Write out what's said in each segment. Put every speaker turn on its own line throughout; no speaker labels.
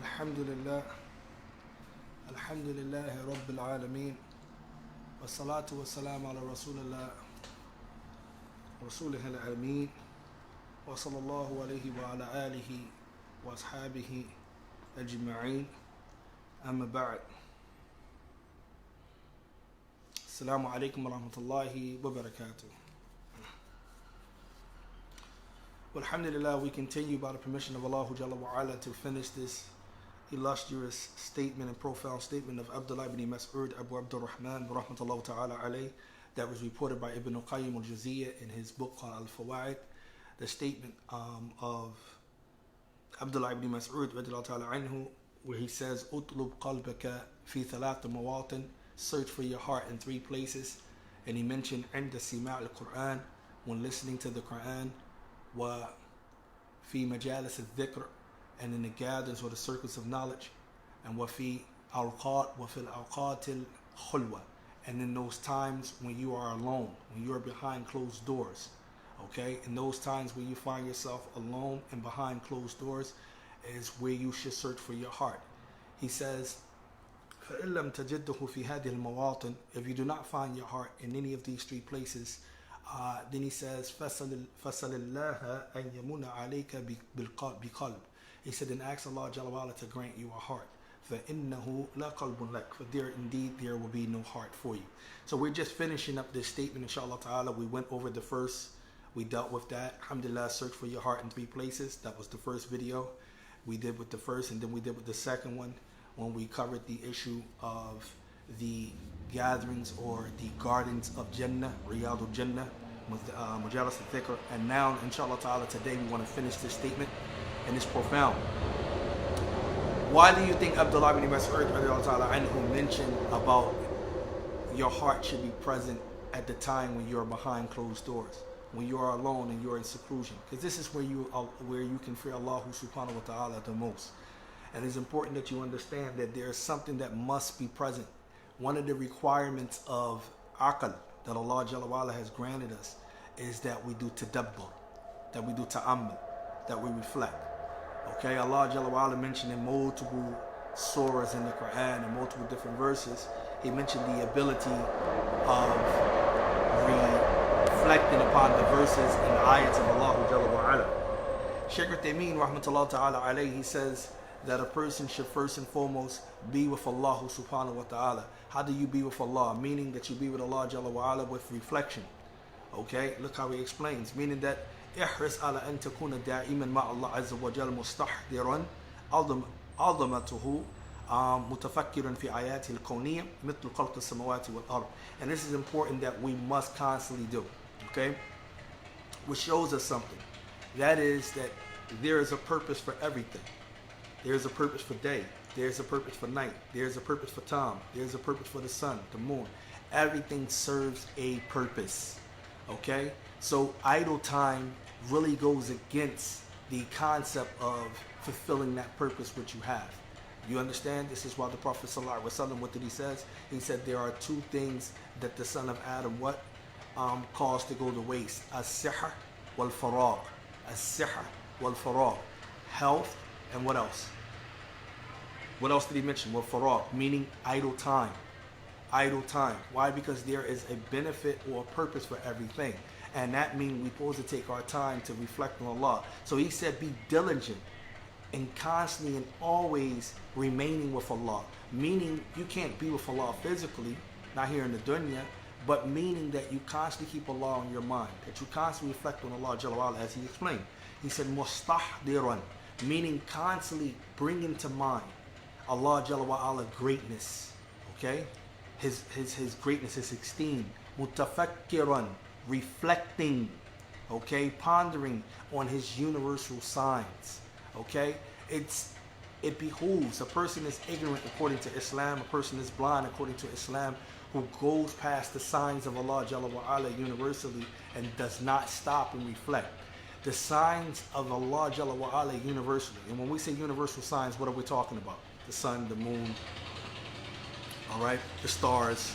Alhamdulillah, Alhamdulillahi Rabbil Alameen, wa salatu wa salam ala Rasulillah, Rasulih al-Ameen, wa sallallahu alayhi wa ala alihi wa ashabihi ajma'een, amma ba'd. Assalamu alaikum wa rahmatullahi wa barakatuh. Well, alhamdulillah, we continue by the permission of Allah Jalla wa Ala to finish this illustrious statement and profound statement of Abdullah Ibn Mas'ud Abu Abdurrahman rahmatullah ta'ala alayh, that was reported by Ibn Qayyim al-Jawziyya in his book Al-Fawaid. The statement of Abdullah Ibn Mas'ud radiyallahu ta'ala anhu, where he says, "Utlub qalbaka fi thalath mawatin," search for your heart in three places. And he mentioned inda sima' al-Qur'an, when listening to the Qur'an, wa fi majalis al-dhikr, and in the gatherings or the circles of knowledge, and wa fi al-awqat wa fil awqat al-khulwa, and in those times when you are alone, when you are behind closed doors. Okay, in those times where you find yourself alone and behind closed doors is where you should search for your heart. He says, فَإِن لَمْ تَجِدُّهُ فِي هَذِهِ الْمَوَاطِنِ, if you do not find your heart in any of these three places, then he says, فَسَلِ اللَّهَ أَن يَمُنَ عَلَيْكَ بِقَلْبٍ. He said, and ask Allah Jalla wa Ala to grant you a heart. فَإِنَّهُ لَا قَلْبٌ لَكَ, for there will be no heart for you. So we're just finishing up this statement, inshallah ta'ala. We went over the first, we dealt with that. Alhamdulillah, search for your heart in three places. That was the first video we did with the first, and then we did with the second one when we covered the issue of the gatherings or the gardens of Jannah, Riyadul Jannah, Majalis al-Dhikr. And now, inshallah ta'ala, today we want to finish this statement, and it's profound. Why do you think Abdullah ibn Mas'ud anhu mentioned about your heart should be present at the time when you're behind closed doors, when you are alone and you're in seclusion? Because this is where you can fear Allah subhanahu wa ta'ala the most. And it's important that you understand that there's something that must be present. One of the requirements of aql that Allah Jalla wa Ala has granted us is that we do tadabbur, that we do ta'ammul, that we reflect. Okay, Allah Jalla wa Ala mentioned in multiple surahs in the Qur'an and multiple different verses, He mentioned the ability of reflecting upon the verses and the ayats of Allah Jalla wa Ala. Shaykh Uthaymeen rahmatullah ta'ala alayhi, he says that a person should first and foremost be with Allah subhanahu wa ta'ala. How do you be with Allah? Meaning that you be with Allah Jalla wa Ala with reflection. Okay, look how he explains, meaning that احرص على أن تكون دائما مع الله عز وجل مستحضرا عظمته متفكرا في آياته الكونية مثل خلق السماوات والأرض. And this is important that we must constantly do. Okay, which shows us something. That is that there is a purpose for everything. There's a purpose for day. There's a purpose for night. There's a purpose for time. There's a purpose for the sun, the moon. Everything serves a purpose. Okay, so idle time really goes against the concept of fulfilling that purpose which you have. You understand? This is why the Prophet ﷺ, what did he say? He said there are two things that the son of Adam caused to go to waste: as-siha wal-faragh. As-siha wal-faragh, health, and what else? What else did he mention? Wal-faragh, meaning idle time. Idle time. Why? Because there is a benefit or a purpose for everything. And that means we're supposed to take our time to reflect on Allah. So he said, be diligent and constantly and always remaining with Allah. Meaning you can't be with Allah physically, not here in the dunya, but meaning that you constantly keep Allah on your mind, that you constantly reflect on Allah Jalla wa Ala, as he explained. He said, mustahdiran, meaning constantly bringing to mind Allah Jalla wa Ala greatness. Okay? His greatness, his esteem. Mutafakkiran, reflecting, okay, pondering on his universal signs. Okay, it behooves, a person is ignorant according to Islam, a person is blind according to Islam, who goes past the signs of Allah Jalla wa Ala universally and does not stop and reflect. The signs of Allah Jalla wa Ala universally, and when we say universal signs, what are we talking about? The sun, the moon, all right, the stars.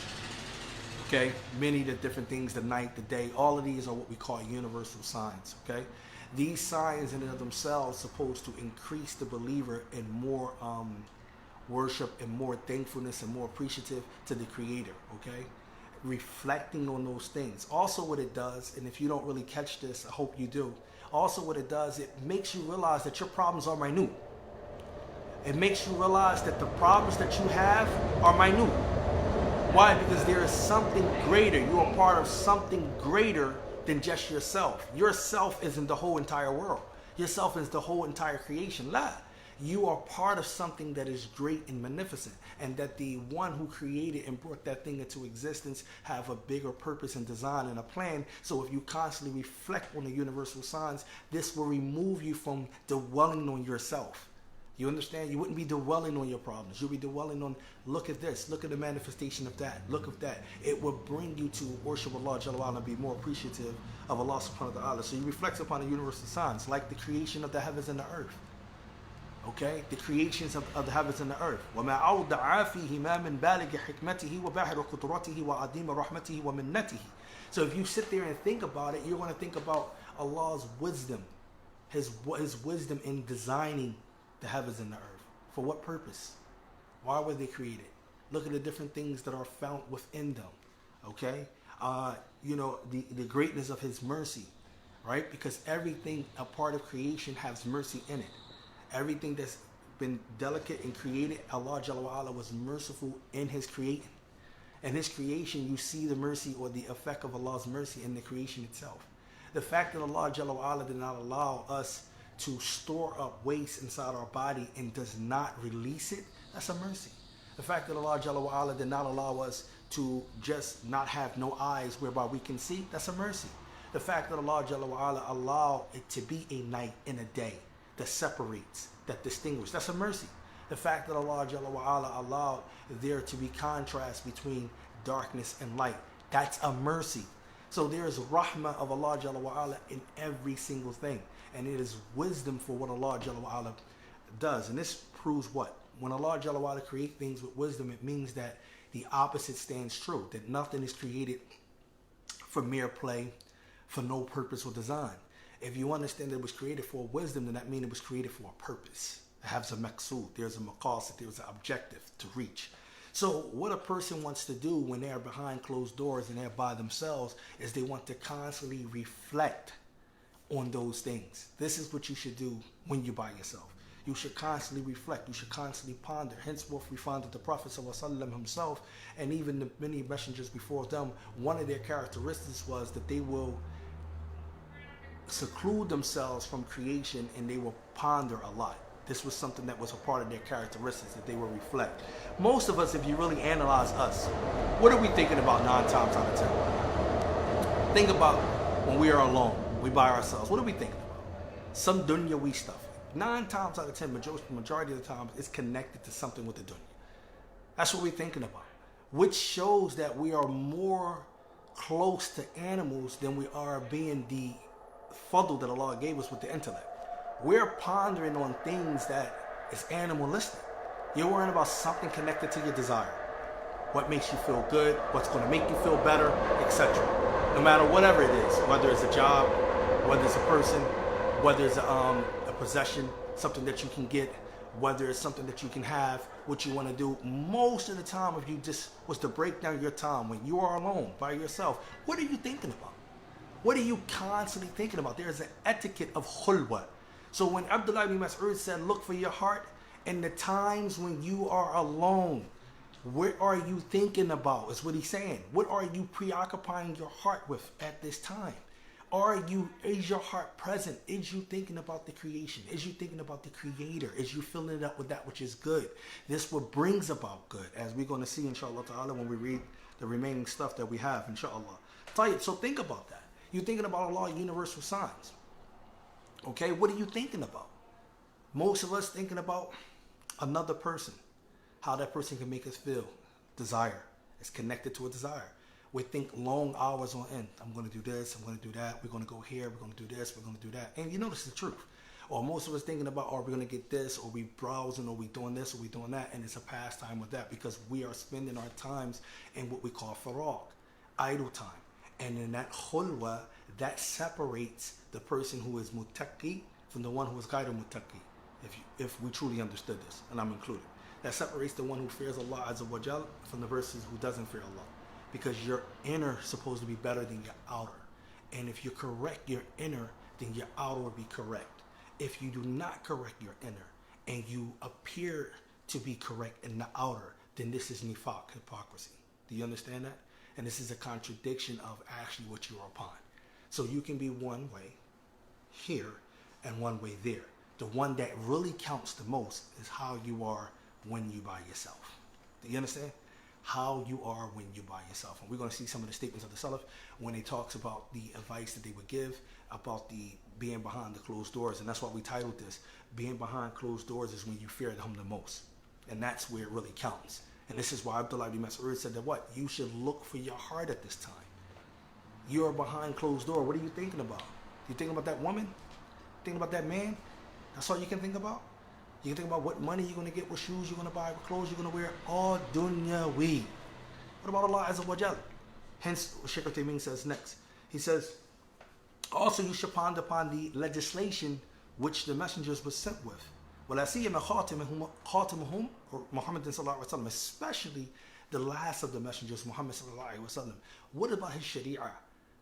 Okay, many of the different things, the night, the day, all of these are what we call universal signs. Okay, These signs in and of themselves supposed to increase the believer in more worship and more thankfulness and more appreciative to the Creator, okay? Reflecting on those things. Also what it does, and if you don't really catch this, I hope you do, also what it does, it makes you realize that your problems are minute. It makes you realize that the problems that you have are minute. Why? Because there is something greater. You are part of something greater than just yourself. Yourself isn't the whole entire world. Yourself is the whole entire creation. La. You are part of something that is great and magnificent, and that the one who created and brought that thing into existence have a bigger purpose and design and a plan. So if you constantly reflect on the universal signs, this will remove you from dwelling on yourself. You understand? You wouldn't be dwelling on your problems. You'll be dwelling on, look at this, look at the manifestation of that, look at that. It will bring you to worship Allah Jalla wa Ala and be more appreciative of Allah subhanahu wa ta'ala. So you reflect upon the universal signs, like the creation of the heavens and the earth. Okay, the creations of the heavens and the earth. وَمَا أَوْدَعَ فِيهِ مَا مِنْ بَالِغِ حِكْمَتِهِ وَبَاهِرُ قُدْرَتِهِ وَعَظِيمِ رَحْمَتِهِ وَمِنَّتِهِ. So if you sit there and think about it, you're going to think about Allah's wisdom, His wisdom in designing the heavens and the earth. For what purpose? Why were they created? Look at the different things that are found within them. Okay, you know, the greatness of His mercy, right? Because everything a part of creation has mercy in it. Everything that's been delicate and created, Allah Jalla wa Ala was merciful in His creating. In His creation, you see the mercy or the effect of Allah's mercy in the creation itself. The fact that Allah Jalla wa Ala did not allow us to store up waste inside our body and does not release it, that's a mercy. The fact that Allah Jalla wa Ala did not allow us to just not have no eyes whereby we can see, that's a mercy. The fact that Allah Jalla wa Ala allowed it to be a night and a day that separates, that distinguishes, that's a mercy. The fact that Allah Jalla wa Ala allowed there to be contrast between darkness and light, that's a mercy. So there is rahmah of Allah Jalla wa Ala in every single thing. And it is wisdom for what Allah Jalla wa Ala does. And this proves what? When Allah Jalla wa Ala creates things with wisdom, it means that the opposite stands true. That nothing is created for mere play, for no purpose or design. If you understand that it was created for wisdom, then that means it was created for a purpose. It has a maqsood, there's a maqasid, there's an objective to reach. So what a person wants to do when they're behind closed doors and they're by themselves is they want to constantly reflect on those things. This is what you should do when you're by yourself. You should constantly reflect. You should constantly ponder. Henceforth, we find that the Prophet ﷺ himself and even the many messengers before them, one of their characteristics was that they will seclude themselves from creation and they will ponder a lot. This was something that was a part of their characteristics, that they will reflect. Most of us, if you really analyze us, what are we thinking about 9 times out of 10? Think about when we are alone, we by ourselves. What are we thinking about? Some dunyawi stuff. 9 times out of 10, majority of the time, it's connected to something with the dunya. That's what we're thinking about. Which shows that we are more close to animals than we are being the fadl that Allah gave us with the intellect. We're pondering on things that is animalistic. You're worrying about something connected to your desire. What makes you feel good, what's going to make you feel better, etc. No matter whatever it is, whether it's a job, whether it's a person, whether it's a possession, something that you can get, whether it's something that you can have, what you want to do. Most of the time, if you just was to break down your time when you are alone by yourself, what are you thinking about? What are you constantly thinking about? There is an etiquette of khulwa. So when Abdullah Ibn Mas'ud said, look for your heart, in the times when you are alone, what are you thinking about? Is what he's saying. What are you preoccupying your heart with at this time? Is your heart present? Is you thinking about the creation? Is you thinking about the creator? Is you filling it up with that which is good? This what brings about good, as we're going to see inshallah ta'ala when we read the remaining stuff that we have inshallah. So think about that. You're thinking about Allah universal signs. Okay, what are you thinking about? Most of us thinking about another person. How that person can make us feel. Desire. It's connected to a desire. We think long hours on end. I'm going to do this, I'm going to do that. We're going to go here, we're going to do this, we're going to do that. And you know this is the truth. Or most of us thinking about, are we going to get this, or we browsing, or we doing this, or we doing that. And it's a pastime with that because we are spending our times in what we call faragh, idle time. And in that khulwa, that separates the person who is muttaqi from the one who is ghayr muttaqi. If we truly understood this, and I'm included. That separates the one who fears Allah Azza wa Jal from the person who doesn't fear Allah. Because your inner is supposed to be better than your outer. And if you correct your inner, then your outer will be correct. If you do not correct your inner, and you appear to be correct in the outer, then this is nifaq, hypocrisy. Do you understand that? And this is a contradiction of actually what you are upon. So you can be one way here and one way there. The one that really counts the most is how you are when you by yourself. Do you understand? How you are when you by yourself. And we're going to see some of the statements of the Salaf when they talks about the advice that they would give about the being behind the closed doors. And that's why we titled this, Being Behind Closed Doors is when you fear them the most. And that's where it really counts. And this is why Abdullah Ibn Mas'ud said that what? You should look for your heart at this time. You're behind closed door. What are you thinking about? You thinking about that woman? Thinking about that man? That's all you can think about? You can think about what money you're going to get, what shoes you're going to buy, what clothes you're going to wear. All dunyawi. What about Allah Azza wa Jal? Hence, what Shaykh Uthaymeen says next. He says, also you should ponder upon the legislation which the messengers were sent with. وَلَا سِيَّمَا خَاتِمُهُمْ or Muhammad sallallahu alaihi wasallam, especially the last of the messengers, Muhammad sallallahu alaihi wasallam. What about his sharia?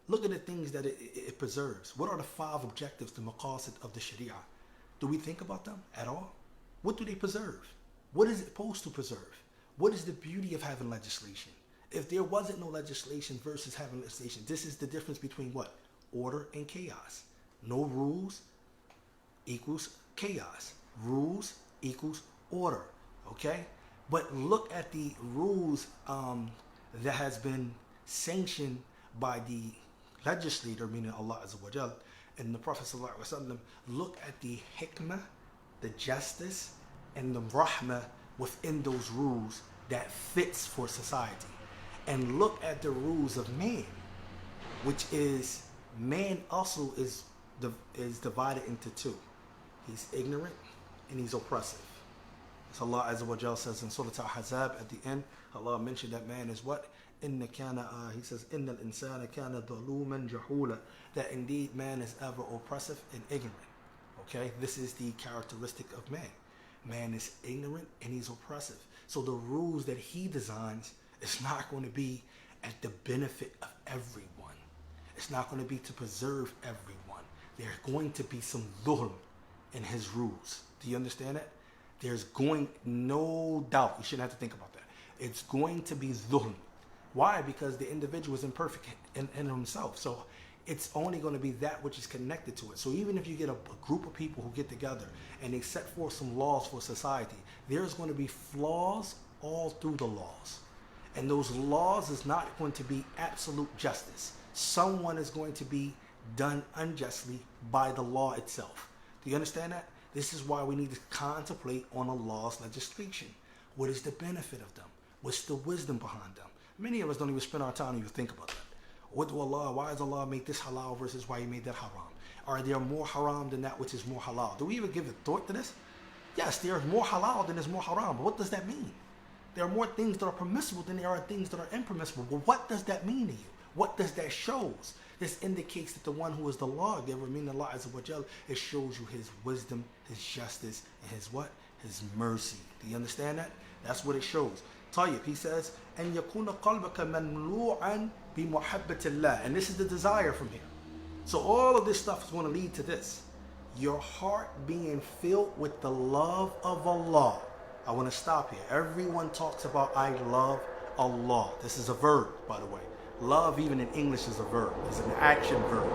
Look at the things that it preserves. What are the 5 objectives, the maqasid of the sharia? Do we think about them at all? What do they preserve? What is it supposed to preserve? What is the beauty of having legislation? If there wasn't no legislation versus having legislation, this is the difference between what? Order and chaos. No rules equals chaos. Rules equals order. Okay? But look at the rules that has been sanctioned by the legislator, meaning Allah Azza wa Jal, and the Prophet sallallahu alaihi wasallam. Look at the hikmah, the justice, and the rahmah within those rules that fits for society. And look at the rules of man, which is, man also is divided into 2. He's ignorant and he's oppressive. As Allah Azza wa Jal says in Surah Al-Ahzab at the end, Allah mentioned that man is what? He says, Inna al-insana kana dhaluman jahula, that indeed man is ever oppressive and ignorant. Okay, this is the characteristic of man. Man is ignorant and he's oppressive. So the rules that he designs is not going to be at the benefit of everyone. It's not going to be to preserve everyone. There's going to be some dhulm in his rules. Do you understand that? There's going, no doubt, you shouldn't have to think about that. It's going to be dhulm. Why? Because the individual is imperfect in himself. So it's only going to be that which is connected to it. So even if you get a group of people who get together and they set forth some laws for society, there's going to be flaws all through the laws. And those laws is not going to be absolute justice. Someone is going to be done unjustly by the law itself. Do you understand that? This is why we need to contemplate on a law's legislation. What is the benefit of them? What's the wisdom behind them? Many of us don't even spend our time to even think about that. Why does Allah make this halal versus why He made that haram? Are there more haram than that which is more halal? Do we even give a thought to this? Yes, there is more halal than there's more haram. But what does that mean? There are more things that are permissible than there are things that are impermissible. But what does that mean to you? What does that show? This indicates that the one who is the lawgiver, meaning Allah Azza wa Jal, it shows you His wisdom, His justice, and His what? His mercy. Do you understand that? That's what it shows. Tayyib, he says, and yakuna qalbaka mamlu'an bi muhabbatillah. And this is the desire from here. So all of this stuff is going to lead to this. Your heart being filled with the love of Allah. I want to stop here. Everyone talks about I love Allah. This is a verb, by the way. Love, even in English, is a verb. It's an action verb.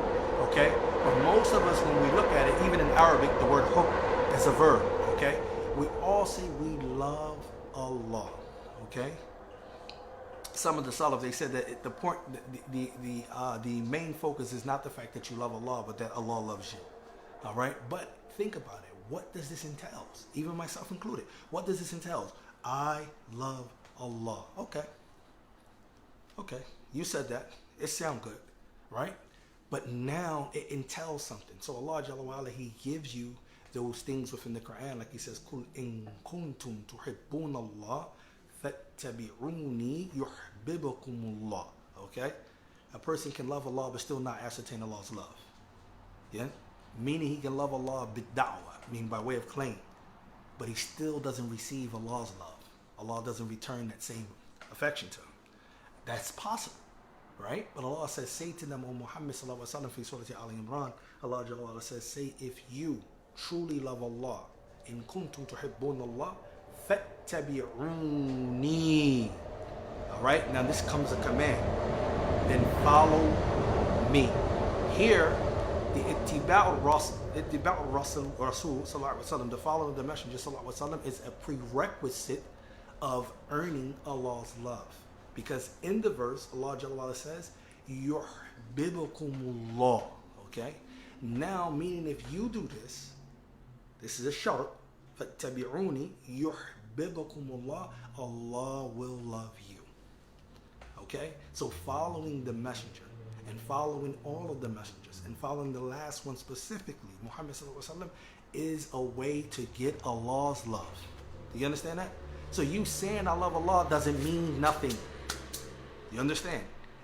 Okay? But most of us, when we look at it, even in Arabic, the word hub is a verb. Okay? We all say we love Allah. Okay? Some of the Salaf, they said that the point, the main focus is not the fact that you love Allah, but that Allah loves you. All right? But think about it. What does this entail? Even myself included. What does this entail? I love Allah. Okay. Okay. You said that. It sounds good. Right? But now it entails something. So Allah Jalla wa Ala, He gives you those things within the Qur'an. Like He says, Qul in kuntum tuhibbuna Allah fattabi'uni yuhibbukumullah. Okay? A person can love Allah but still not ascertain Allah's love. Yeah? Meaning he can love Allah bid-da'wah, meaning by way of claim. But he still doesn't receive Allah's love. Allah doesn't return that same affection to him. That's possible, right? But Allah says, say to them, O Muhammad sallallahu alaihi wasallam, fi surah Ali Imran, Allah Jalla wa'ala says, say, if you truly love Allah, in kuntum tuhibbun Allah, fattabi'uni. All right, now this comes a command. Then follow me. Here, the ittiba'ul rasul sallallahu alaihi wasallam, the following the messenger sallallahu alaihi wasallam, is a prerequisite of earning Allah's love. Because in the verse, Allah Jalla wa'ala says, yuhibbukumullah. Okay? Now, meaning if you do this, this is a shart, fattabi'uni, yuhibbukumullah, Allah will love you. Okay? So following the messenger and following all of the messengers and following the last one specifically, Muhammad sallallahu alaihi wasallam, is a way to get Allah's love. Do you understand that? So you saying I love Allah doesn't mean nothing. You understand?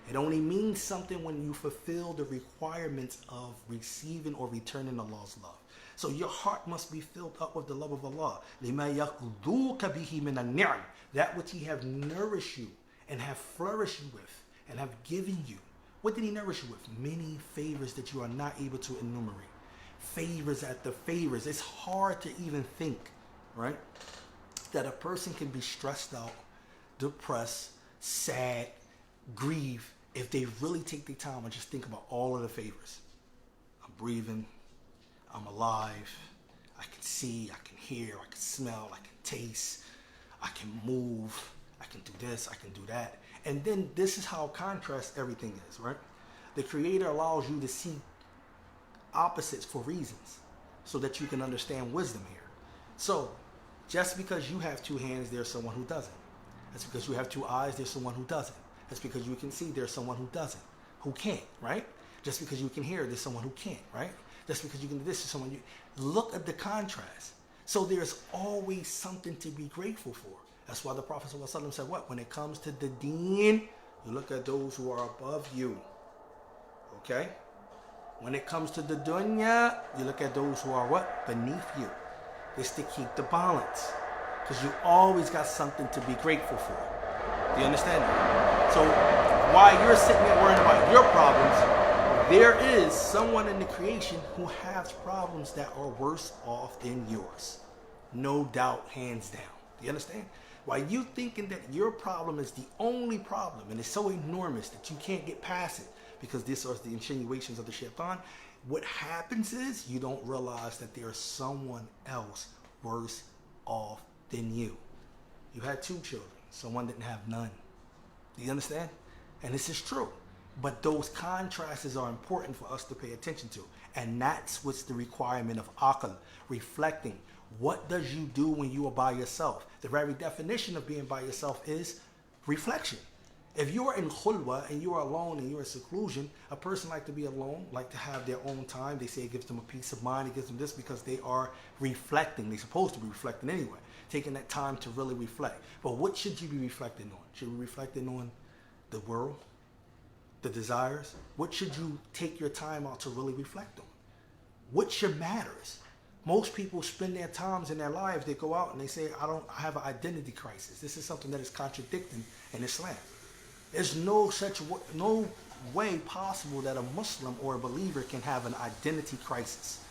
It only means something when you fulfill the requirements of receiving or returning Allah's love. So your heart must be filled up with the love of Allah. لِمَا يَقْضُوكَ بِهِ مِنَ النِّعَمِ, that which He have nourished you and have flourished you with and have given you. What did He nourish you with? Many favors that you are not able to enumerate. Favors after favors. It's hard to even think, right? That a person can be stressed out, depressed, sad, grieve, if they really take the time and just think about all of the favors. I'm breathing, I'm alive, I can see, I can hear, I can smell, I can taste, I can move, I can do this, I can do that. And then this is how contrast everything is, right? The Creator allows you to see opposites for reasons so that you can understand wisdom here. So, just because you have two hands, there's someone who doesn't. That's because you have two eyes, there's someone who doesn't. That's because you can see, there's someone who doesn't, who can't, right? Just because you can hear, there's someone who can't, right? Just because you can do this, there's someone you... Look at the contrast. So there's always something to be grateful for. That's why the Prophet ﷺ said what? When it comes to the deen, you look at those who are above you. Okay? When it comes to the dunya, you look at those who are what? Beneath you. It's to keep the balance. Because you always got something to be grateful for. Do you understand that? So while you're sitting there worrying about your problems, there is someone in the creation who has problems that are worse off than yours. No doubt, hands down. Do you understand? While you thinking that your problem is the only problem and it's so enormous that you can't get past it because these are the insinuations of the shaitan, what happens is you don't realize that there's someone else worse off than you. You had two children. Someone didn't have none. Do you understand? And this is true. But those contrasts are important for us to pay attention to. And that's what's the requirement of aql, reflecting. What does you do when you are by yourself? The very definition of being by yourself is reflection. If you are in khulwa and you are alone and you're in seclusion, a person like to be alone, like to have their own time. They say it gives them a peace of mind. It gives them this because they are reflecting. They're supposed to be reflecting anyway. Taking that time to really reflect. But what should you be reflecting on? Should you be reflecting on the world? The desires? What should you take your time out to really reflect on? What should matters? Most people spend their times in their lives, they go out and they say, I have an identity crisis. This is something that is contradicting in Islam. There's no way possible that a Muslim or a believer can have an identity crisis.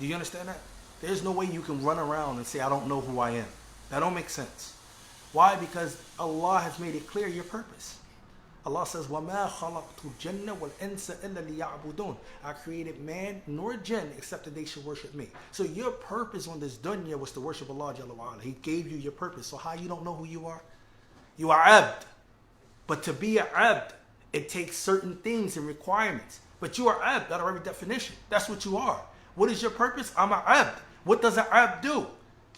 Do you understand that? There's no way you can run around and say, I don't know who I am. That don't make sense. Why? Because Allah has made it clear your purpose. Allah says, وَمَا خَلَقْتُ الْجَنَّ وَالْإِنسَ إِلَّا لِيَعْبُدُونَ. I created man nor jinn except that they should worship me. So your purpose on this dunya was to worship Allah Jalla wa'ala. He gave you your purpose. So how you don't know who you are? You are abd. But to be an abd, it takes certain things and requirements. But you are abd out of every definition. That's what you are. What is your purpose? I'm an abd. What does an abd do?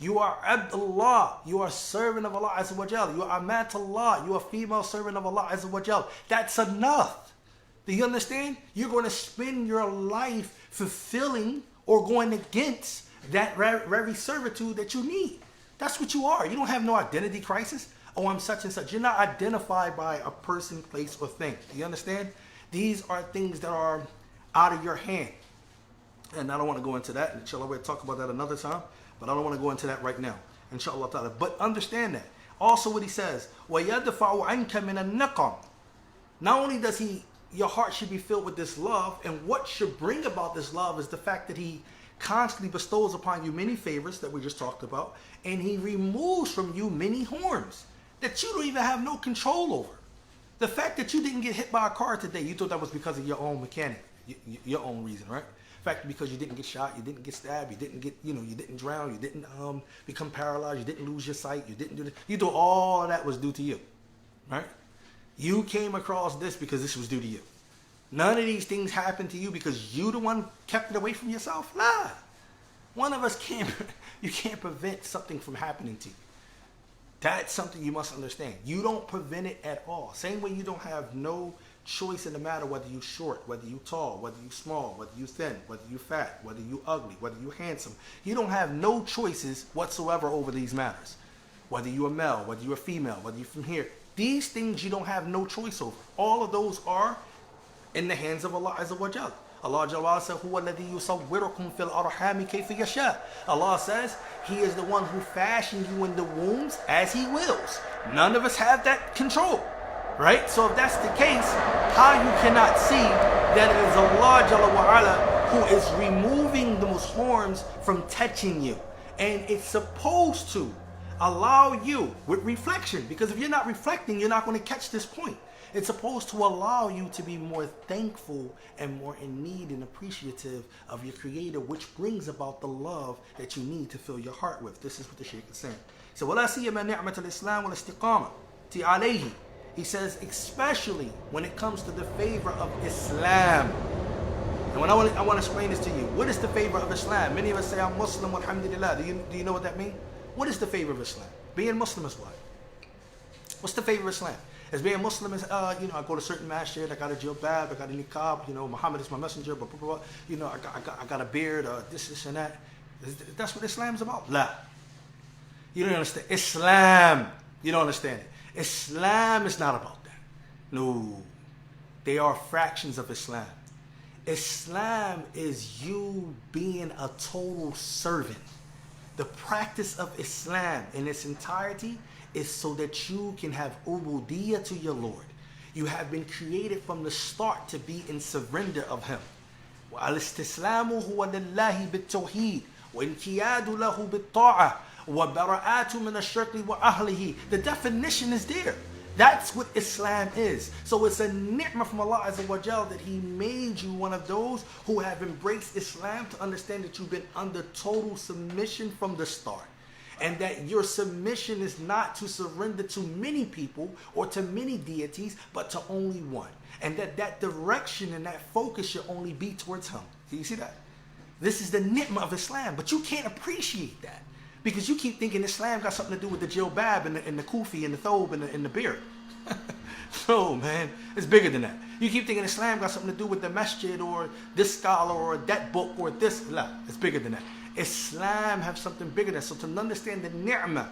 You are Abdullah. You are a servant of Allah Azza wa Jal. You are Amatullah. You are a female servant of Allah Azza wa Jal. That's enough. Do you understand? You're going to spend your life fulfilling or going against that very servitude that you need. That's what you are. You don't have no identity crisis. Oh, I'm such and such. You're not identified by a person, place, or thing. Do you understand? These are things that are out of your hand. And I don't want to go into that. Inshallah, we'll talk about that another time. But I don't want to go into that right now. Inshallah ta'ala. But understand that. Also what he says, وَيَدْفَعُ عَنْكَ مِنَ النَّقَمِ. Not only does your heart should be filled with this love, and what should bring about this love is the fact that he constantly bestows upon you many favors that we just talked about, and he removes from you many harms that you don't even have no control over. The fact that you didn't get hit by a car today, you thought that was because of your own mechanic, your own reason, right? In fact, because you didn't get shot, you didn't get stabbed, you didn't get, you didn't drown, you didn't become paralyzed, you didn't lose your sight, you didn't do this. You thought all of that was due to you, right? You came across this because this was due to you. None of these things happened to you because you the one kept it away from yourself. Nah. One of us you can't prevent something from happening to you. That's something you must understand. You don't prevent it at all. Same way you don't have no choice in the matter whether you short, whether you tall, whether you small, whether you thin, whether you fat, whether you ugly, whether you handsome. You don't have no choices whatsoever over these matters. Whether you're a male, whether you're a female, whether you're from here. These things you don't have no choice over. All of those are in the hands of Allah Azza wa Jal. Allah Jalla said, "Huwa alladhi yusawwirukum fil arhami kayfa yasha." Allah says, He is the one who fashioned you in the wombs as He wills. None of us have that control, right? So if that's the case, how you cannot see that it is Allah Jalla wa Ala who is removing those harms from touching you, and it's supposed to allow you with reflection, because if you're not reflecting, you're not going to catch this point. It's supposed to allow you to be more thankful and more in need and appreciative of your Creator, which brings about the love that you need to fill your heart with. This is what the Shaykh is saying. So, وَلَا سِيَّمَا نِعْمَةَ الْإِسْلَامِ وَالْإِسْتِقَامَةِ عَلَيْهِ. He says, especially when it comes to the favor of Islam. And when I want to explain this to you. What is the favor of Islam? Many of us say, I'm Muslim, alhamdulillah. Do you know what that means? What is the favor of Islam? Being Muslim is what? What's the favor of Islam? As being Muslim is, I go to certain masjid, I got a jilbab, I got a niqab, Muhammad is my messenger, blah, blah, blah. I got a beard, this and that. That's what Islam is about. La. You don't understand. Islam. You don't understand it. Islam is not about that. No. They are fractions of Islam. Islam is you being a total servant. The practice of Islam in its entirety is so that you can have ubudiyya to your Lord. You have been created from the start to be in surrender of Him. وَالْإِسْتِسْلَامُ هُوَ لِلَّهِ بِالتَّوْحِيدِ وَالْقِيَادُ لَهُ بِالطَّاعَةِ وَبَرَآتُ مِنَ الشِّرْكِ وَأَهْلِهِ. The definition is there. That's what Islam is. So it's a ni'mah from Allah Azza wa Jal that He made you one of those who have embraced Islam, to understand that you've been under total submission from the start. And that your submission is not to surrender to many people or to many deities, but to only one. And that direction and that focus should only be towards Him. Do you see that? This is the ni'mah of Islam, but you can't appreciate that. Because you keep thinking Islam got something to do with the jilbab and the kufi and the thobe and the beard. No, man, it's bigger than that. You keep thinking Islam got something to do with the masjid or this scholar or that book or this. La, it's bigger than that. Islam have something bigger than that. So to understand the ni'mah,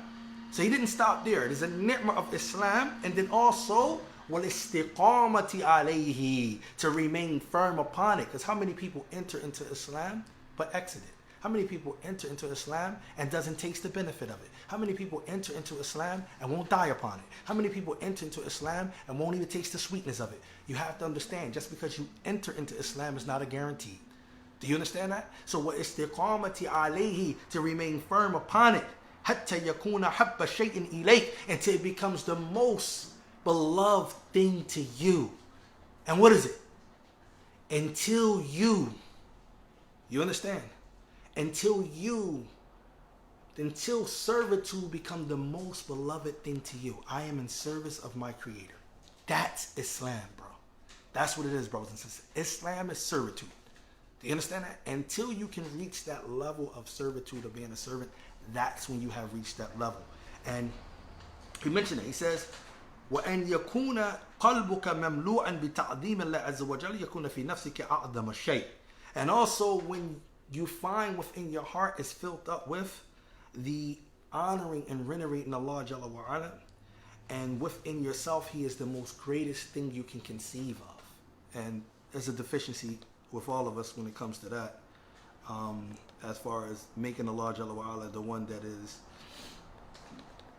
so he didn't stop there. There's a ni'mah of Islam, and then also wal-istiqamati alayhi, to remain firm upon it. Because how many people enter into Islam but exit it? How many people enter into Islam and doesn't taste the benefit of it? How many people enter into Islam and won't die upon it? How many people enter into Islam and won't even taste the sweetness of it? You have to understand, just because you enter into Islam is not a guarantee. Do you understand that? So what istiqamati alayhi, to remain firm upon it, hatta yakuna habba shay'in ilayk, until it becomes the most beloved thing to you. And what is it? Until you understand? Until servitude become the most beloved thing to you. I am in service of my Creator. That's Islam, bro. That's what it is, brothers and sisters. Islam is servitude. Do you understand that? Until you can reach that level of servitude of being a servant, that's when you have reached that level. And he mentioned it. He says, وَأَنْ يَكُونَ قَلْبُكَ مَمْلُوءًا بِتَعْظِيمِ اللَّهِ عَزَّ وَجَلَّ يَكُونَ فِي نَفْسِكَ أَعْظَمَ الشَّيْء. And also when you find within your heart is filled up with the honoring and venerating Allah Jalla wa'ala, and within yourself He is the most greatest thing you can conceive of. And there's a deficiency with all of us when it comes to that, as far as making Allah Jalla wa Ala the one that is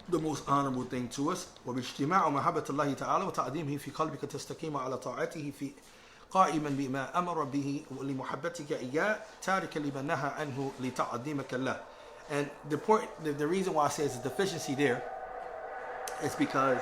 the most honorable thing to us. وباجتماع محبة الله تعالى وتعظيمه في قلبك تستقيم على طاعته في قائما بما أمر به لمحبتك إياه تاركا لما نهى عنه لتعظيمك له. And the reason why I say it's a deficiency there is because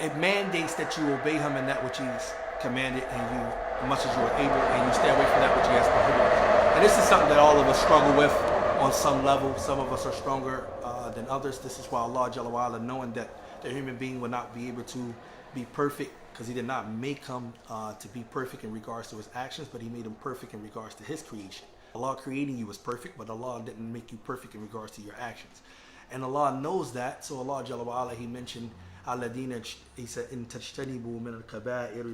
it mandates that you obey him in that which he's commanded, and you, as much as you are able, and you stay away from that which he has prohibited. And this is something that all of us struggle with on some level. Some of us are stronger than others. This is why Allah Jalla wa Ala, knowing that the human being will not be able to be perfect, because he did not make him to be perfect in regards to his actions, but he made him perfect in regards to his creation. Allah creating you was perfect, but Allah didn't make you perfect in regards to your actions. And Allah knows that, so Allah Jalla wa Ala, he mentioned Alladina, he said, in tajtanibu min al-kaba'ir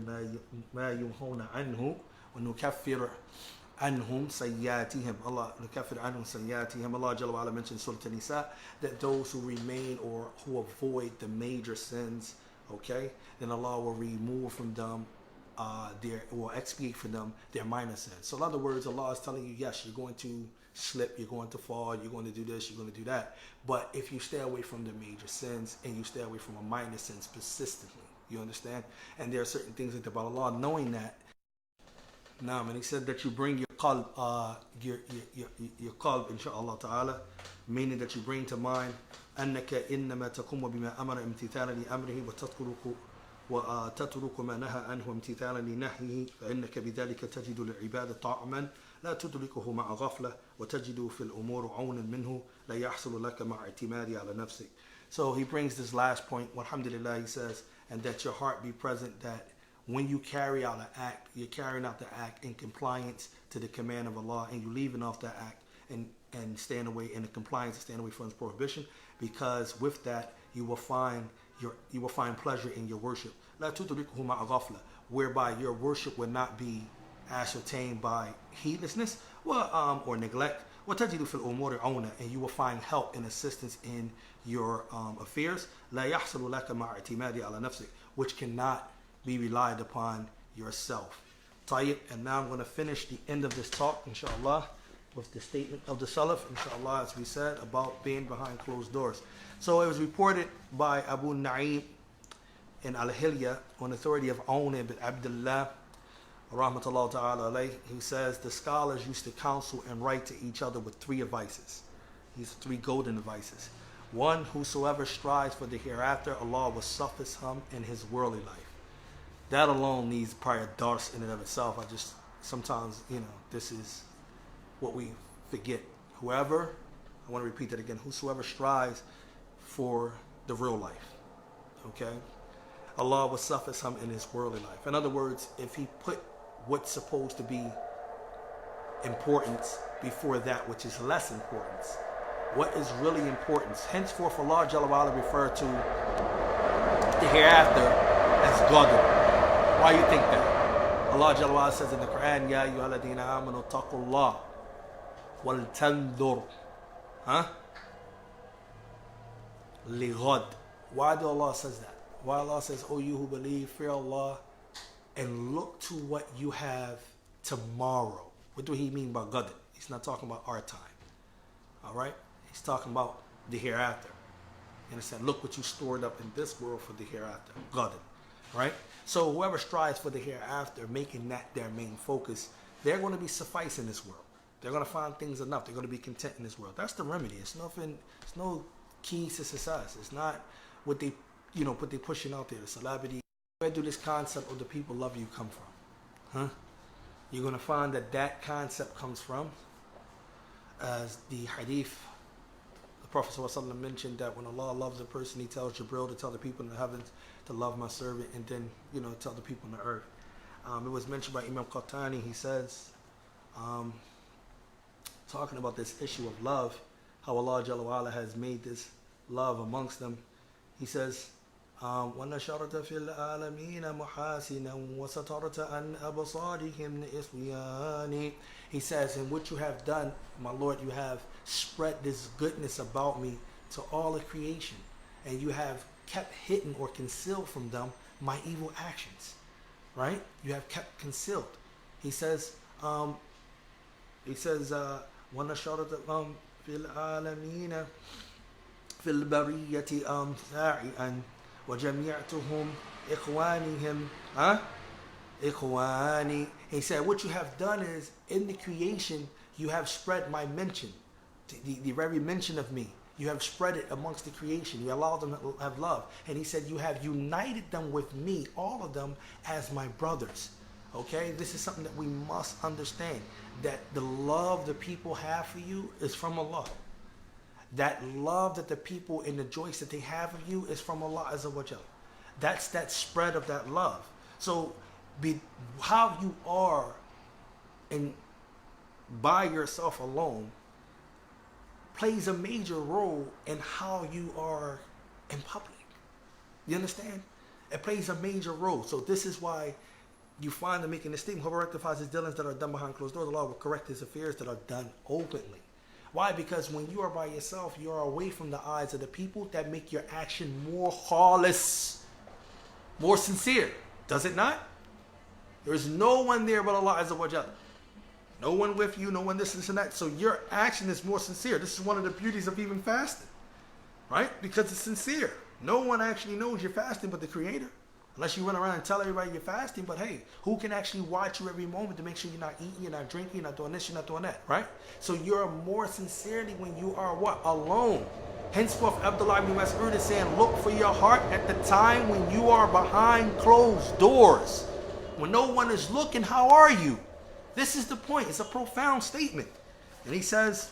ma yunhawna anhu wa nukaffir anhum sayyatihim. Allah nukaffir anhum sayyatihim. Allah Jalla wa Ala mentioned Surah An-Nisa that those who remain or who avoid the major sins, okay, then Allah will remove from them will expiate for them their minor sins. So in other words, Allah is telling you, yes, you're going to slip, you're going to fall, you're going to do this, you're going to do that. But if you stay away from the major sins and you stay away from a minor sins persistently, you understand? And there are certain things like that. But Allah, knowing that, now, and he said that you bring your qalb, your qalb, inshaAllah ta'ala, meaning that you bring to mind أنك إنما تقوم بما أمر امتثالا لأمره وتترك ما نهى عنه امتثالا لنهيه فإنك بذلك تجد للعبادة طعما لا تدركه مع غفلة وتجد في الأمور عونا منه لا يحصل لك مع اعتماد على نفسك. So he brings this last point, alhamdulillah, he says, and that your heart be present, that when you carry out an act, you're carrying out the act in compliance to the command of Allah, and you're leaving off that act and staying away in the compliance and staying away from his prohibition, because with that you will find pleasure in your worship. لا تدركه مع غفلة, whereby your worship will not be ascertained by heedlessness or neglect. وتجد في الأمور عونا, and you will find help and assistance in your affairs. لا يحصل لك مع اعتماد على نفسك, which cannot be relied upon yourself. طيب, and now I'm going to finish the end of this talk, inshallah, with the statement of the Salaf, inshallah, as we said, about being behind closed doors. So it was reported by Abu Na'im in Al-Hilya on authority of Awn ibn Abdullah, rahmatullah ta'ala alayh. He says the scholars used to counsel and write to each other with three advices. These are three golden advices. One, whosoever strives for the hereafter, Allah will suffice him in his worldly life. That alone needs probably a dars in and of itself. Sometimes, this is what we forget. Whoever, I want to repeat that again, whosoever strives for the real life, okay, Allah will suffice him in his worldly life. In other words, if he put what's supposed to be importance before that which is less importance, what is really importance, henceforth Allah Jalla wa Ala referred to the hereafter as Qadr. Why you think that? Allah Jalla wa Ala says in the Qur'an, Ya ayyuhalladhina amanu taqullah wal tanzur lighad. Why do Allah says that? Why Allah says, oh, you who believe, fear Allah and look to what you have tomorrow. What do he mean by Qadr? He's not talking about our time. Alright? He's talking about the hereafter. You understand? Look what you stored up in this world for the hereafter. Qadr. Right? So whoever strives for the hereafter, making that their main focus, they're going to be suffice in this world. They're going to find things enough. They're going to be content in this world. That's the remedy. It's nothing. It's no keys to success. It's not what they, what they pushing out there. The celebrity. Where do this concept of the people love you come from? You're going to find that concept comes from, as the hadith, the Prophet ﷺ mentioned that when Allah loves a person, he tells Jibril to tell the people in the heavens to love my servant, and then, tell the people on the earth. It was mentioned by Imam Qahtani. He says, talking about this issue of love, how Allah Jalla wa Ala has made this love amongst them. He says, وَنَشَرْتَ فِي الْعَالَمِينَ مُحَاسِنًا وَسَتَرْتَ عَنْ أَبْصَارِهِمْ لِإِصْوِيَانِ. He says, in what you have done, my Lord, you have spread this goodness about me to all of creation, and you have kept hidden or concealed from them my evil actions. right? You have kept concealed. He says, وَنَشَرَتَ فِي الْعَالَمِينَ فِي الْبَرِيَّةِ سَاعِئًا وَجَمِعْتُهُمْ إِخْوَانِهِمْ إِخْوَانِ. He said, what you have done is, in the creation, you have spread my mention, the very mention of me. You have spread it amongst the creation. You allow them to have love. And he said, you have united them with me, all of them, as my brothers. Okay? This is something that we must understand. That the love the people have for you is from Allah. That love that the people and the joys that they have of you is from Allah Azza wa Jal. That's that spread of that love. So, how you are by yourself alone plays a major role in how you are in public. You understand? It plays a major role. So this is why you find them making the statement, whoever rectifies his dealings that are done behind closed doors, Allah will correct his affairs that are done openly. Why? Because when you are by yourself, you are away from the eyes of the people. That make your action more khalis, more sincere. Does it not? There's no one there but Allah Azza wa Jalla. No one with you, no one this and that. So your action is more sincere. This is one of the beauties of even fasting, right? Because it's sincere. No one actually knows you're fasting but the Creator. Unless you run around and tell everybody you're fasting, but hey, who can actually watch you every moment to make sure you're not eating, you're not drinking, you're not doing this, you're not doing that, right? So you're more sincerely when you are what? Alone. Henceforth, Abdullah Ibn Mas'ud is saying, look for your heart at the time when you are behind closed doors. When no one is looking, how are you? This is the point. It's a profound statement. And he says,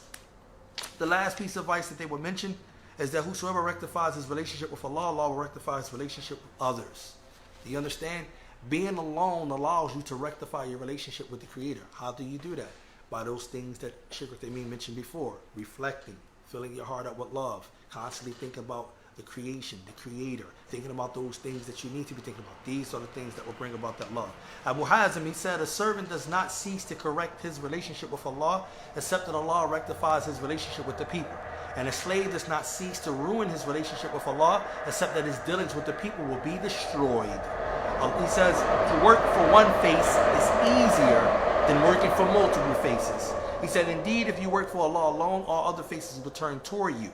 the last piece of advice that they would mention is that whosoever rectifies his relationship with Allah, Allah will rectify his relationship with others. Do you understand? Being alone allows you to rectify your relationship with the Creator. How do you do that? By those things that Sheikh Uthaymeen mentioned before. Reflecting, filling your heart up with love, constantly thinking about the creation, the Creator, thinking about those things that you need to be thinking about. These are the things that will bring about that love. Abu Hazim, he said, a servant does not cease to correct his relationship with Allah except that Allah rectifies his relationship with the people. And a slave does not cease to ruin his relationship with Allah except that his dealings with the people will be destroyed. He says, to work for one face is easier than working for multiple faces. He said, indeed, if you work for Allah alone, all other faces will turn towards you.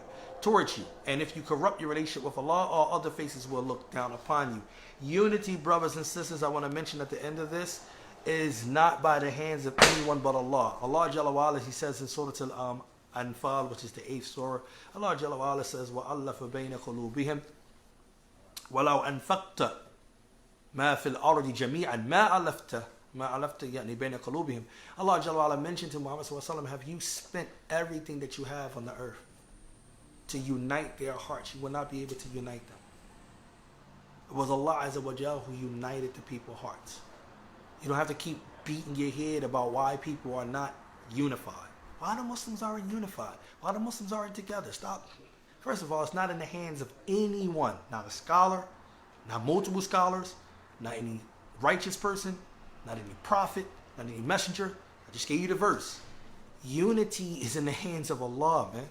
And if you corrupt your relationship with Allah, all other faces will look down upon you. Unity, brothers and sisters, I want to mention at the end of this, is not by the hands of anyone but Allah. Allah Jalla wa Ala, he says in Surah Al-Anfal, which is the 8th surah, Allah Jalla wa Ala says, وَأَلَّفَ بَيْنَ قُلُوبِهِمْ وَلَوْ أَنفَقْتَ مَا فِي الْأَرْضِ جَمِيعًا مَا أَلَفْتَ يعني بَيْنَ قُلُوبِهِمْ. Allah Jalla wa Ala mentioned to Muhammad sallallahu alaihi wasallam, have you spent everything that you have on the earth to unite their hearts? You will not be able to unite them. It was Allah Azza wa Jal who united the people's hearts. You don't have to keep beating your head about why people are not unified. Why the Muslims aren't unified? Why the Muslims aren't together? Stop. First of all, it's not in the hands of anyone. Not a scholar, not multiple scholars, not any righteous person, not any prophet, not any messenger. I just gave you the verse. Unity is in the hands of Allah, man.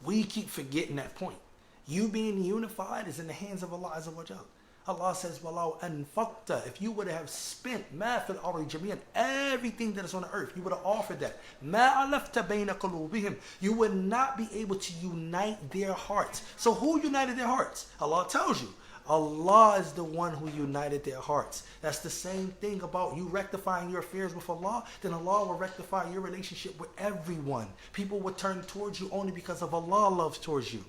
We keep forgetting that point. You being unified is in the hands of Allah Azza wa Jal. Allah says, وَلَوْ أَنفَقْتَ, if you would have spent مَا فِي الْأَرْضِ جَمِيعًا, everything that is on the earth, you would have offered that. مَا أَلَفْتَ بَيْنَ قُلُوبِهِمْ, you would not be able to unite their hearts. So who united their hearts? Allah tells you. Allah is the one who united their hearts. That's the same thing about you rectifying your affairs with Allah. Then Allah will rectify your relationship with everyone. People will turn towards you only because of Allah loves towards you.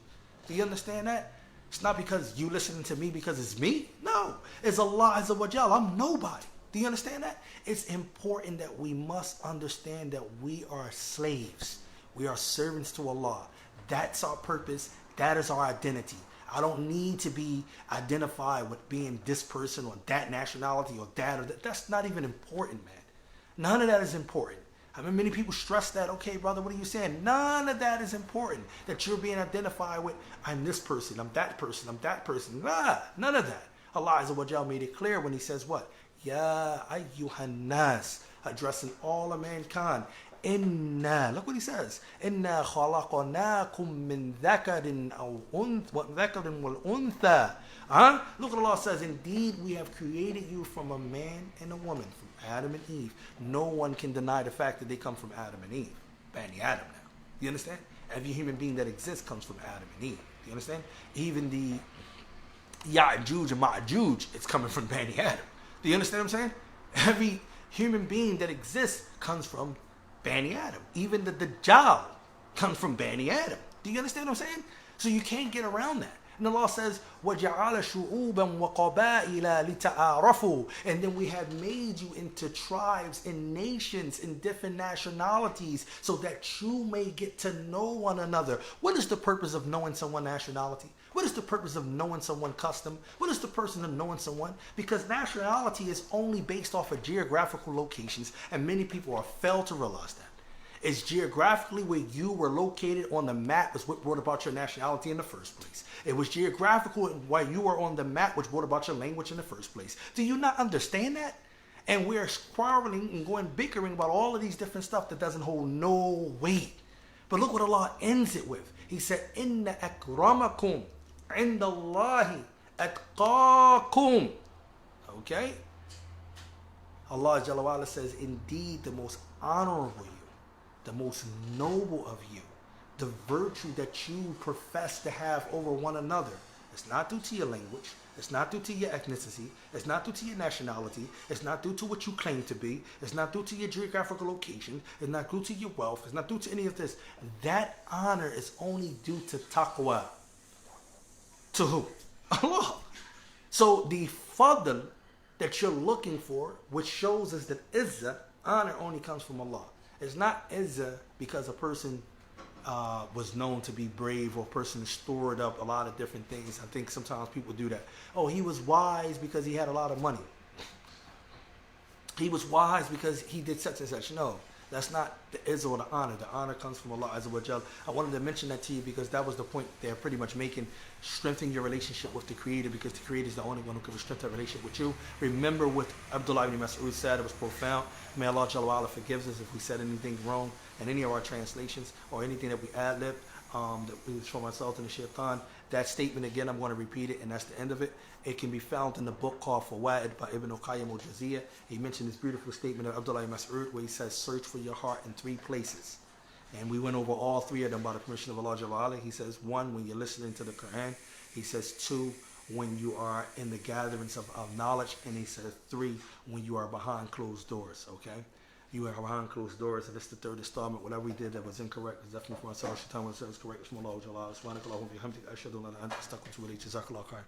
Do you understand that? It's not because you listening to me because it's me. No, it's Allah Azza wa Jal. I'm nobody. Do you understand that? It's important that we must understand that we are slaves. We are servants to Allah. That's our purpose. That is our identity. I don't need to be identified with being this person or that nationality or that or that. That's not even important, man. None of that is important. I mean, many people stress that. Okay, brother, what are you saying? None of that is important. That you're being identified with, I'm this person, I'm that person, I'm that person. None of that. Allah Azza wa Jal made it clear when he says what? Ya ayyuhan nas, addressing all of mankind. Inna, look what he says. Inna khalaqnakum min dhakarin aw dhakarin wal untha. Huh? Look what Allah says. Indeed, we have created you from a man and a woman, from Adam and Eve. No one can deny the fact that they come from Adam and Eve. Bani Adam now. Do you understand? Every human being that exists comes from Adam and Eve. Do you understand? Even the Ya'juj and Ma'juj, it's coming from Bani Adam. Do you understand what I'm saying? Every human being that exists comes from Bani Adam. Even the Dajjal comes from Bani Adam. Do you understand what I'm saying? So you can't get around that. And Allah says, وَجَعَلَ شُعُوبًا وَقَبَائِلَ لِتَعَارَفُوا. And then we have made you into tribes and nations and different nationalities so that you may get to know one another. What is the purpose of knowing someone's nationality? What is the purpose of knowing someone's custom? What is the purpose of knowing someone? Because nationality is only based off of geographical locations, and many people are fail to realize that. It's geographically where you were located on the map is what brought about your nationality in the first place. It was geographical why you were on the map which brought about your language in the first place. Do you not understand that? And we're quarreling and going bickering about all of these different stuff that doesn't hold no weight. But look what Allah ends it with. He said, Inna akramakum indallahi atqakum. Okay? Allah Jalla wa'ala says, indeed the most honorable you, the most noble of you, the virtue that you profess to have over one another. It's not due to your language. It's not due to your ethnicity. It's not due to your nationality. It's not due to what you claim to be. It's not due to your geographical location. It's not due to your wealth. It's not due to any of this. That honor is only due to taqwa. To who? Allah. So the fadl that you're looking for, which shows us that izzah, honor only comes from Allah. It's not izzah because a person was known to be brave, or a person stored up a lot of different things. I think sometimes people do that. Oh, he was wise because he had a lot of money. He was wise because he did such and such. No, that's not the izzah or the honor. The honor comes from Allah Azza wa Jal. I wanted to mention that to you because that was the point they're pretty much making. Strengthen your relationship with the Creator, because the Creator is the only one who can strengthen that relationship with you. Remember what Abdullah Ibn Mas'ud said. It was profound. May Allah Jalla wa'ala forgives us if we said anything wrong in any of our translations or anything that we ad-libbed, that we was from ourselves and the shaitan. That statement again, I'm going to repeat it, and that's the end of it. It can be found in the book called Fawaid by Ibn Qayyim al-Jawziyya. He mentioned this beautiful statement of Abdullah Ibn Mas'ud where he says, search for your heart in 3 places. And we went over all 3 of them by the permission of Allah Jalla wa'ala. He says, 1, when you're listening to the Qur'an. He says, 2, when you are in the gatherings of knowledge. And he says, 3, when you are behind closed doors. Okay? You are behind closed doors, and it's the 3rd installment. Whatever we did that was incorrect is definitely from ourselves. Shaitan was correct. From Allah Jalla wa'ala. Subhanakallahumma bihamdika ashhadu an la ilaha illa anta astaghfiruka wa atubu ilayk. Jazakallahu khairan.